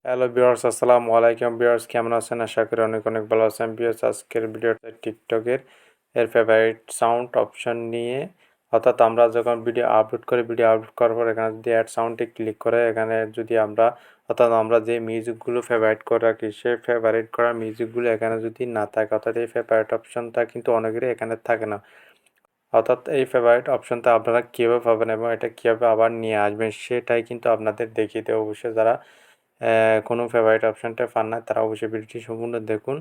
Hello viewers, আসসালামু আলাইকুম viewers, কেমন আছেন? আশা করি অনেক অনেক ভালো আছেন ভিউয়ার্স। আজকের ভিডিওতে টিকটকের ফেভারিট সাউন্ড অপশন নিয়ে, অর্থাৎ আমরা যখন ভিডিও আপলোড করি, ভিডিও আপলোড করার পর এখানে যদি অ্যাড সাউন্ডে ক্লিক করে, এখানে যদি আমরা অর্থাৎ আমরা যে মিউজিকগুলো ফেভারিট করে রাখি, সেই ফেভারিট করা মিউজিকগুলো এখানে যদি না থাকে, অর্থাৎ এই ফেভারিট অপশনটা কিন্তু অনেকেরই এখানে থাকে না। অর্থাৎ এই ফেভারিট অপশনটা আপনারা কীভাবে পাবেন এবং এটা কীভাবে আবার নিয়ে আসবেন সেটাই কিন্তু আপনাদের দেখিয়ে দেবো। অবশ্যই যারা কোনো ফেভারিট অপশনটা পান না তারা অবশ্যই ভিডিওটি সম্পূর্ণ দেখুন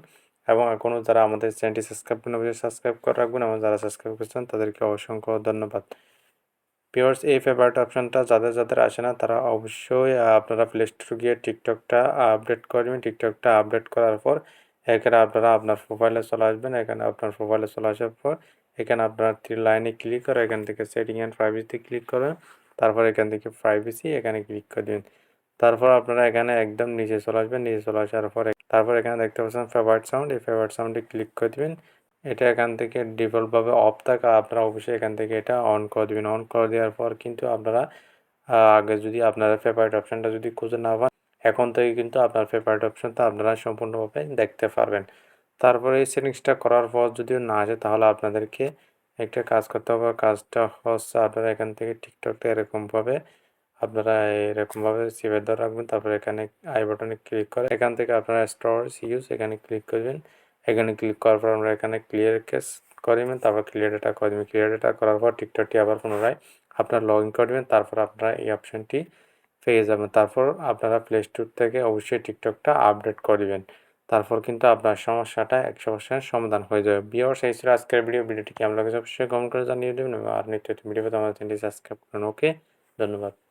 এবং এখনও যারা আমাদের চ্যানেলটি সাবস্ক্রাইব করেন অবশ্যই সাবস্ক্রাইব করে রাখবেন এবং যারা সাবস্ক্রাইব করেছেন তাদেরকে অসংখ্য ধন্যবাদ। ভিউয়ার্স, এই ফেভারিট অপশনটা যাদের যাদের আসে না তারা অবশ্যই আপনারা প্লে স্টোরে গিয়ে টিকটকটা আপডেট করবেন। টিকটকটা আপডেট করার পর এখানে আপনারা আপনার প্রোফাইলে চলে আসবেন। এখানে আপনার প্রোফাইলে চলে আসার পর এখানে আপনারা 3 লাইনে ক্লিক করে এখান থেকে সেটিং অ্যান্ড প্রাইভেসিতে ক্লিক করবেন। তারপর এখান থেকে প্রাইভেসি এখানে ক্লিক করে দিন। তারপর আপনারা এখানে একদম নিচে চলে আসবেন। নিচে চলে আসার পর তারপর এখানে দেখতে পাচ্ছেন ফেভারিট সাউন্ড, এই ফেভারিট সাউন্ডে ক্লিক করে দিবেন। এটা এখান থেকে ডিফল্টভাবে অফ থাকে, আপনারা অবশ্যই এখান থেকে এটা অন করে দিবেন। অন করে দেওয়ার পর কিন্তু আপনারা আগে যদি আপনারা ফেভারিট অপশনটা যদি খুঁজে না পান, এখন থেকে কিন্তু আপনার ফেভারিট অপশনটা আপনারা সম্পূর্ণভাবে দেখতে পারবেন। তারপরে এই সেটিংসটা করার পর যদিও না আসে তাহলে আপনাদেরকে একটা কাজ করতে হবে। কাজটা হচ্ছে আপনারা এখান থেকে টিকটকটা এরকমভাবে চেপে ধরে রাখবেন। তারপরে এখানে আই বাটনে ক্লিক করে এখান থেকে আপনারা স্টোরেজ ইউজ এখানে ক্লিক করবেন। এখানে ক্লিক করার পর আমরা এখানে ক্লিয়ার কেস করবেন। তারপর ক্লিয়ার ডেটা করে দেবেন। ক্লিয়ার ডেটা করার পর টিকটকটি আবার পুনরায় আপনারা লগ ইন করবেন। তারপর আপনারা এই অপশনটি পেয়ে যাবেন। তারপর আপনারা প্লে স্টোর থেকে অবশ্যই টিকটকটা আপডেট করবেন। তারপর কিন্তু আপনার সমস্যাটা 100% সমাধান হয়ে যাবে। ভিউয়ার্স, এই ছিল আজকের ভিডিওটি কেমন লাগছে অবশ্যই কমেন্ট করে জানিয়ে দেবেন আর নিত্য নতুন ভিডিও পেতে আমাদের চ্যানেলটি সাবস্ক্রাইব করুন। ওকে, ধন্যবাদ।